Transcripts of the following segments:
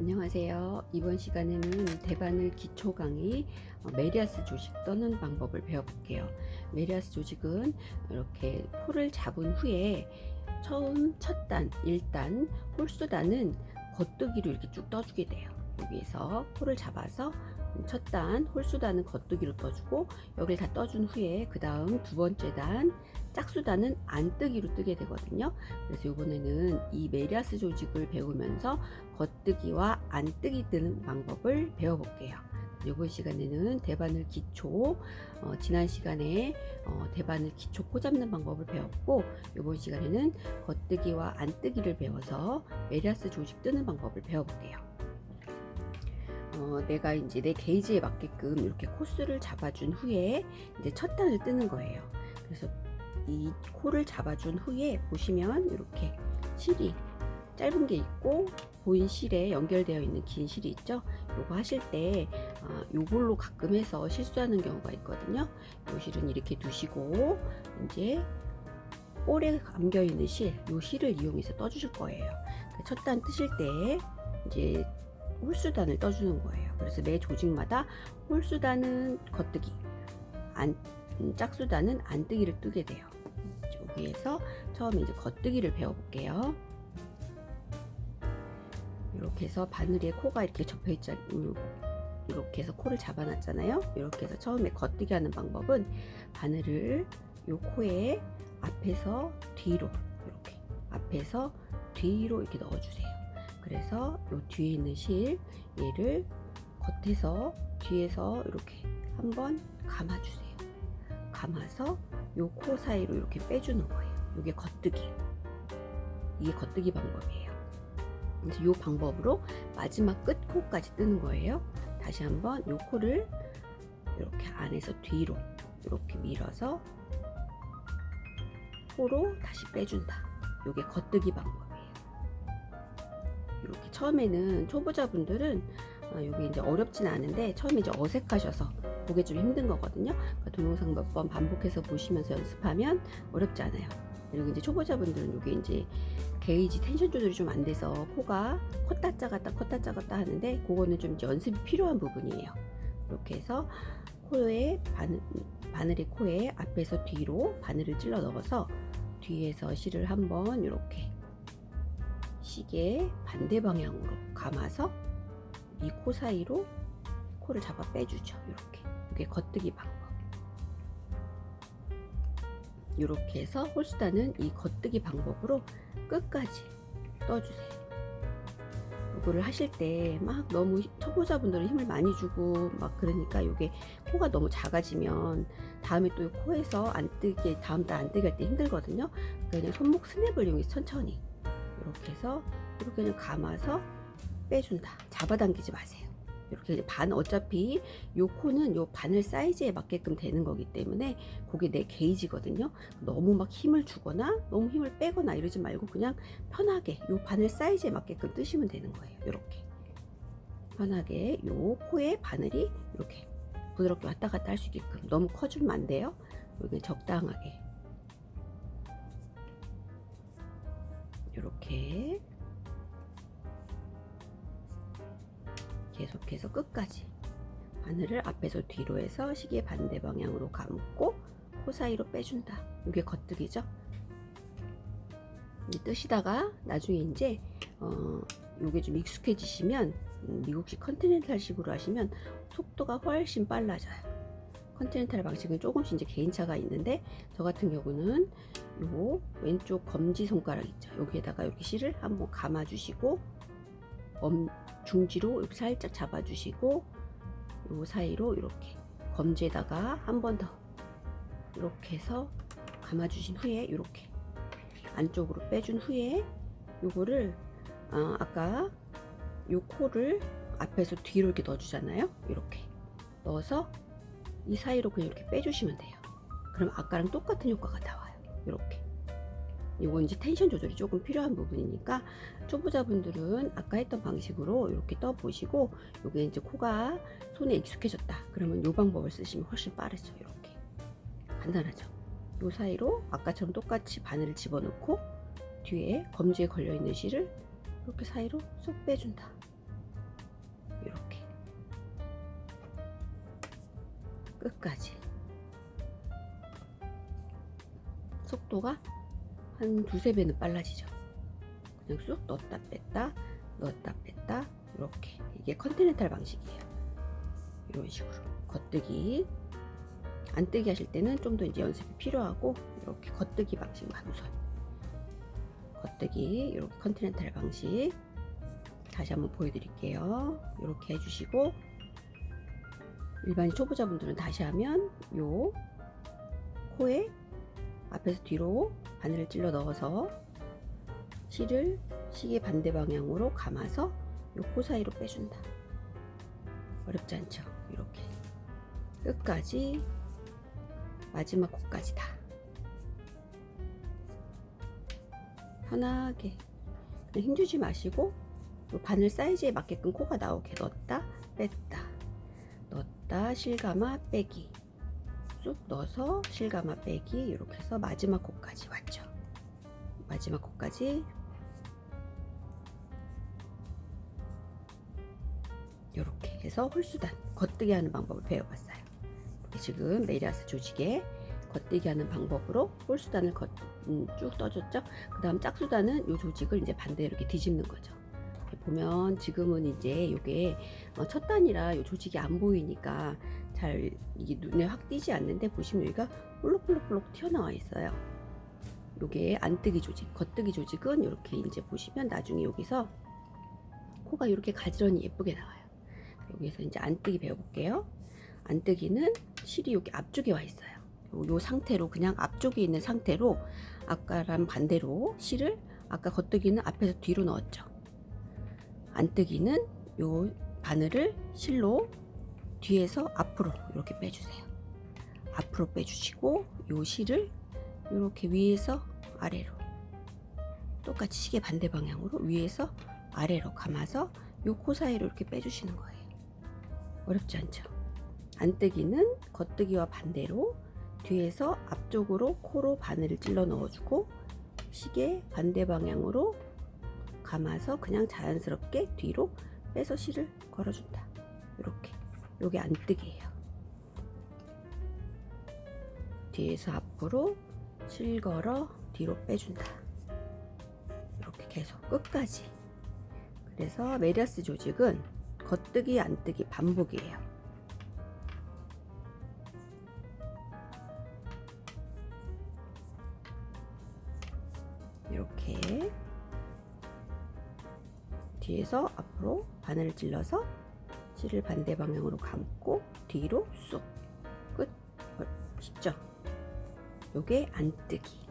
안녕하세요. 이번 시간에는 대바늘 기초 강의 메리아스 조직 떠는 방법을 배워볼게요. 메리아스 조직은 이렇게 폴을 잡은 후에 처음 첫 단, 1단, 홀수단은 겉뜨기로 이렇게 쭉 떠주게 돼요. 여기에서 폴을 잡아서 첫 단, 홀수단은 겉뜨기로 떠주고 여기를 다 떠준 후에 그 다음 두 번째 단, 짝수단은 안뜨기로 뜨게 되거든요. 그래서 이번에는 이 메리아스 조직을 배우면서 겉뜨기와 안뜨기 뜨는 방법을 배워볼게요. 이번 시간에는 대바늘 기초, 지난 시간에 대바늘 기초 코 잡는 방법을 배웠고, 이번 시간에는 겉뜨기와 안뜨기를 배워서 메리아스 조직 뜨는 방법을 배워볼게요. 내가 이제 내 게이지에 맞게끔 이렇게 코스를 잡아준 후에 이제 첫 단을 뜨는 거예요. 그래서 이 코를 잡아준 후에 보시면 이렇게 실이 짧은 게 있고 보인 실에 연결되어 있는 긴 실이 있죠. 요거 하실 때 요걸로 가끔 해서 실수하는 경우가 있거든요. 요 실은 이렇게 두시고 이제 볼에 감겨 있는 실, 요 실을 이용해서 떠주실 거예요. 첫 단 뜨실 때 이제 홀수단을 떠주는 거예요. 그래서 매 조직마다 홀수단은 겉뜨기, 짝수단은 안뜨기를 뜨게 돼요. 여기에서 처음에 이제 겉뜨기를 배워볼게요. 이렇게 해서 바늘에 코가 이렇게 접혀 있잖아요. 이렇게 해서 코를 잡아놨잖아요. 이렇게 해서 처음에 겉뜨기 하는 방법은 바늘을 요 코에 앞에서 뒤로 이렇게 앞에서 뒤로 이렇게 넣어주세요. 그래서 요 뒤에 있는 실 얘를 겉에서 뒤에서 이렇게 한번 감아주세요. 감아서 요 코 사이로 이렇게 빼주는 거예요. 이게 겉뜨기. 이게 겉뜨기 방법이에요. 이제 요 방법으로 마지막 끝 코까지 뜨는 거예요. 다시 한번 요 코를 이렇게 안에서 뒤로 이렇게 밀어서 코로 다시 빼준다. 요게 겉뜨기 방법이에요. 이렇게 처음에는 초보자분들은 이게 이제 어렵진 않은데 처음에 이제 어색하셔서 그게 좀 힘든 거거든요. 그러니까 동영상 몇 번 반복해서 보시면서 연습하면 어렵지 않아요. 그리고 이제 초보자분들은 이게 이제 게이지 텐션 조절이 좀 안 돼서 코가 컸다 작았다 컸다 작았다 하는데 그거는 좀 이제 연습이 필요한 부분이에요. 이렇게 해서 코에 바늘의 코에 앞에서 뒤로 바늘을 찔러 넣어서 뒤에서 실을 한번 이렇게 시계 반대 방향으로 감아서 이 코 사이로 코를 잡아 빼주죠. 이렇게 이게 겉뜨기 방법. 이렇게 해서 홀수단은 이 겉뜨기 방법으로 끝까지 떠주세요. 이거를 하실 때 막 너무 초보자분들은 힘을 많이 주고 막 그러니까 이게 코가 너무 작아지면 다음에 또 코에서 안 뜨게 다음 달 안 뜨게 할 때 힘들거든요. 그냥 손목 스냅을 이용해서 천천히 이렇게 해서 이렇게 그냥 감아서 빼준다. 잡아당기지 마세요. 이렇게 어차피 요 코는 요 바늘 사이즈에 맞게끔 되는 거기 때문에 그게 내 게이지거든요. 너무 막 힘을 주거나 너무 힘을 빼거나 이러지 말고 그냥 편하게 요 바늘 사이즈에 맞게끔 뜨시면 되는 거예요. 이렇게 편하게 요 코에 바늘이 이렇게 부드럽게 왔다 갔다 할 수 있게끔 너무 커주면 안 돼요. 여기 적당하게 이렇게 계속해서 끝까지 바늘을 앞에서 뒤로 해서 시계 반대 방향으로 감고 코 사이로 빼준다. 이게 겉뜨기죠. 뜨시다가 나중에 이제 요게 좀 익숙해지시면 미국식 컨티넨탈식으로 하시면 속도가 훨씬 빨라져요. 컨티넨탈 방식은 조금씩 이제 개인차가 있는데 저 같은 경우는 요 왼쪽 검지 손가락 있죠. 여기에다가 이렇게 실을 한번 감아주시고 중지로 이렇게 살짝 잡아주시고 요 사이로 이렇게 검지에다가 한 번 더 이렇게 해서 감아주신 후에 이렇게 안쪽으로 빼준 후에 요거를 아까 요 코를 앞에서 뒤로 이렇게 넣어주잖아요. 이렇게 넣어서 이 사이로 그냥 이렇게 빼주시면 돼요. 그럼 아까랑 똑같은 효과가 나와요. 이렇게. 이건 이제 텐션 조절이 조금 필요한 부분이니까 초보자분들은 아까 했던 방식으로 이렇게 떠 보시고 요게 이제 코가 손에 익숙해졌다 그러면 요 방법을 쓰시면 훨씬 빠르죠. 이렇게 간단하죠. 요 사이로 아까처럼 똑같이 바늘을 집어넣고 뒤에 검지에 걸려 있는 실을 이렇게 사이로 쏙 빼준다. 끝까지. 속도가 한 두세 배는 빨라지죠. 그냥 쑥 넣었다 뺐다 넣었다 뺐다. 이렇게 이게 컨티넨탈 방식이에요. 이런 식으로 겉뜨기 안뜨기 하실 때는 좀 더 이제 연습이 필요하고, 이렇게 겉뜨기 방식만 우선 겉뜨기 이렇게 컨티넨탈 방식 다시 한번 보여드릴게요. 이렇게 해주시고, 일반 초보자분들은 다시 하면 요 코에 앞에서 뒤로 바늘을 찔러 넣어서 실을 시계 반대 방향으로 감아서 요 코 사이로 빼준다. 어렵지 않죠? 이렇게 끝까지 마지막 코까지 다 편하게 그냥 힘주지 마시고, 요 바늘 사이즈에 맞게끔 코가 나오게 넣었다 뺐다 넣었다 실감아 빼기 쑥 넣어서 실감아 빼기, 이렇게 해서 마지막 코까지 왔죠. 마지막 코까지 이렇게 해서 홀수단 겉뜨기 하는 방법을 배워봤어요. 지금 메리아스 조직에 겉뜨기 하는 방법으로 홀수단을 쭉 떠줬죠. 그 다음 짝수단은 이 조직을 이제 반대로 이렇게 뒤집는 거죠. 보면 지금은 이제 이게 첫 단이라 이 조직이 안 보이니까 잘 이게 눈에 확 띄지 않는데, 보시면 여기가 볼록볼록 튀어나와 있어요. 요게 안뜨기 조직, 겉뜨기 조직은 이렇게 이제 보시면 나중에 여기서 코가 이렇게 가지런히 예쁘게 나와요. 여기서 이제 안뜨기 배워볼게요. 안뜨기는 실이 여기 앞쪽에 와 있어요. 요 상태로 그냥 앞쪽에 있는 상태로 아까랑 반대로 실을, 아까 겉뜨기는 앞에서 뒤로 넣었죠. 안뜨기는 요 바늘을 실로 뒤에서 앞으로 이렇게 빼주세요. 앞으로 빼주시고, 요 실을 이렇게 위에서 아래로 똑같이 시계 반대 방향으로 위에서 아래로 감아서 요 코 사이로 이렇게 빼주시는 거예요. 어렵지 않죠? 안뜨기는 겉뜨기와 반대로 뒤에서 앞쪽으로 코로 바늘을 찔러 넣어주고, 시계 반대 방향으로 감아서 그냥 자연스럽게 뒤로 빼서 실을 걸어준다. 이렇게. 요게 안뜨기예요. 뒤에서 앞으로 실 걸어 뒤로 빼준다. 이렇게 계속 끝까지. 그래서 메리아스 조직은 겉뜨기 안뜨기 반복이에요. 이렇게 뒤에서 앞으로 바늘을 찔러서 실을 반대 방향으로 감고 뒤로 쑥 끝. 쉽죠? 요게 안뜨기.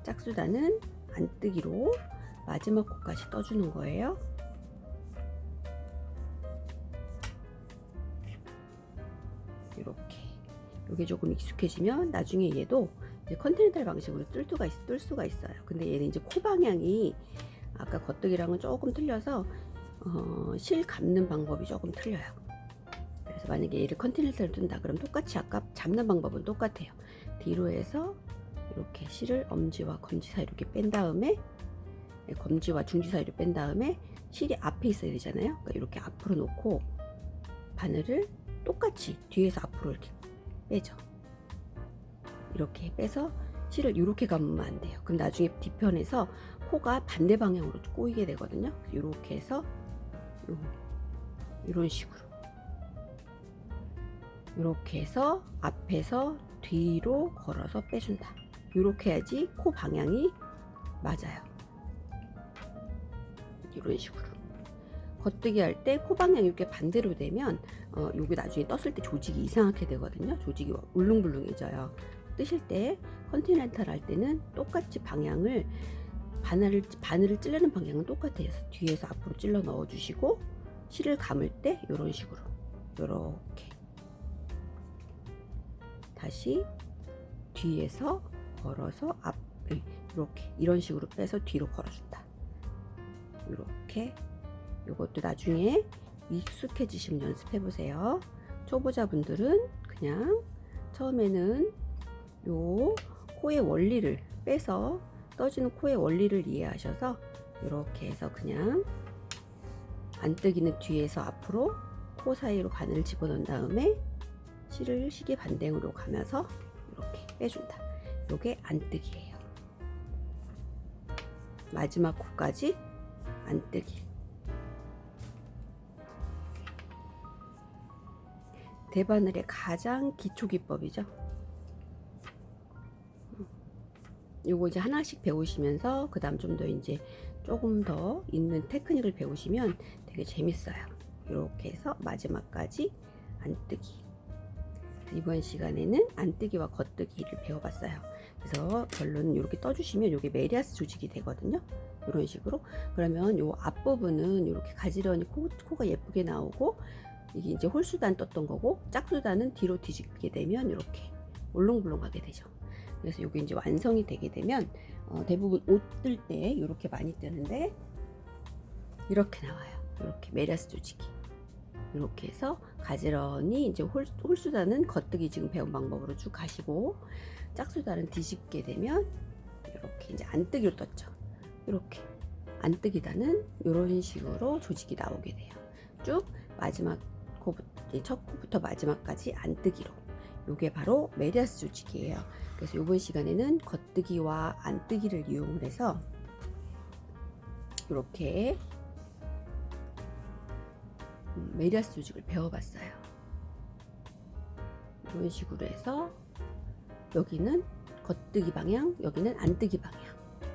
짝수단은 안뜨기로 마지막 코까지 떠주는 거예요. 이렇게. 요게 조금 익숙해지면 나중에 얘도 이제 컨티넨탈 방식으로 뜰 수가 있어요. 근데 얘는 이제 코 방향이 아까 겉뜨기랑은 조금 틀려서 실 감는 방법이 조금 틀려요. 그래서 만약에 얘를 컨티넨탈을 뜬다 그럼 똑같이 아까 잡는 방법은 똑같아요. 뒤로 해서 이렇게 실을 엄지와 검지 사이로 이렇게 뺀 다음에, 검지와 중지 사이로 뺀 다음에 실이 앞에 있어야 되잖아요. 그러니까 이렇게 앞으로 놓고 바늘을 똑같이 뒤에서 앞으로 이렇게 빼죠. 이렇게 빼서 실을 이렇게 감으면 안 돼요. 그럼 나중에 뒤편에서 코가 반대 방향으로 꼬이게 되거든요. 이렇게 해서 이런 식으로 이렇게 해서 앞에서 뒤로 걸어서 빼준다. 이렇게 해야지 코 방향이 맞아요. 이런 식으로 겉뜨기 할 때 코 방향이 이렇게 반대로 되면 요게 나중에 떴을 때 조직이 이상하게 되거든요. 조직이 울릉불릉해져요. 뜨실 때 컨티넨탈 할 때는 똑같이 방향을 바늘을 찌르는 방향은 똑같아요. 뒤에서 앞으로 찔러 넣어 주시고 실을 감을 때 이런 식으로 이렇게 다시 뒤에서 걸어서 이렇게 이런 식으로 빼서 뒤로 걸어준다. 이렇게. 이것도 나중에 익숙해지시면 연습해 보세요. 초보자분들은 그냥 처음에는 요 코의 원리를 빼서 떠지는 코의 원리를 이해하셔서 이렇게 해서 그냥 안뜨기는 뒤에서 앞으로 코 사이로 바늘을 집어넣은 다음에 실을 시계 반댕으로 가면서 이렇게 빼준다. 요게 안뜨기예요. 마지막 코까지 안뜨기. 대바늘의 가장 기초 기법이죠. 요거 이제 하나씩 배우시면서 그 다음 좀 더 이제 조금 더 있는 테크닉을 배우시면 되게 재밌어요. 이렇게 해서 마지막까지 안뜨기. 이번 시간에는 안뜨기와 겉뜨기를 배워봤어요. 그래서 결론은 이렇게 떠주시면 이게 메리아스 조직이 되거든요. 이런 식으로. 그러면 요 앞부분은 이렇게 가지런히 코가 예쁘게 나오고, 이게 이제 홀수단 떴던 거고, 짝수단은 뒤로 뒤집게 되면 이렇게 울렁불렁하게 되죠. 그래서 이게 이제 완성이 되게 되면 대부분 옷 뜰 때 이렇게 많이 뜨는데 이렇게 나와요. 이렇게 메리아스 조직이. 이렇게 해서 가지런히 이제 홀수단은 겉뜨기 지금 배운 방법으로 쭉 가시고, 짝수단은 뒤집게 되면 이렇게 이제 안뜨기로 떴죠. 이렇게 안뜨기단은 이런 식으로 조직이 나오게 돼요. 쭉 마지막 첫 코부터 마지막까지 안뜨기로. 이게 바로 메리아스 조직이에요. 그래서 이번 시간에는 겉뜨기와 안뜨기를 이용을 해서 이렇게 메리아스 조직을 배워봤어요. 이런 식으로 해서 여기는 겉뜨기 방향, 여기는 안뜨기 방향.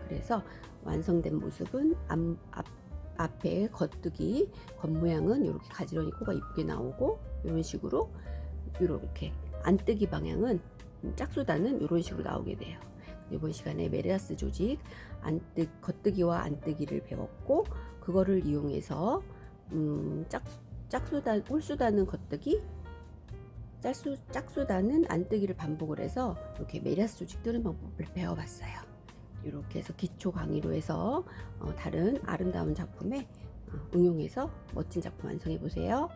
그래서 완성된 모습은 앞에 겉뜨기 겉모양은 이렇게 가지런히 코가 이쁘게 나오고, 이런 식으로 이렇게 안뜨기 방향은 짝수단은 이런 식으로 나오게 돼요. 이번 시간에 메리아스 조직 겉뜨기와 안뜨기를 배웠고, 그거를 이용해서 짝수단, 홀수단은 겉뜨기, 짝수단은 안뜨기를 반복을 해서 이렇게 메리아스 조직 뜨는 방법을 배워봤어요. 이렇게 해서 기초 강의로 해서 다른 아름다운 작품에 응용해서 멋진 작품 완성해 보세요.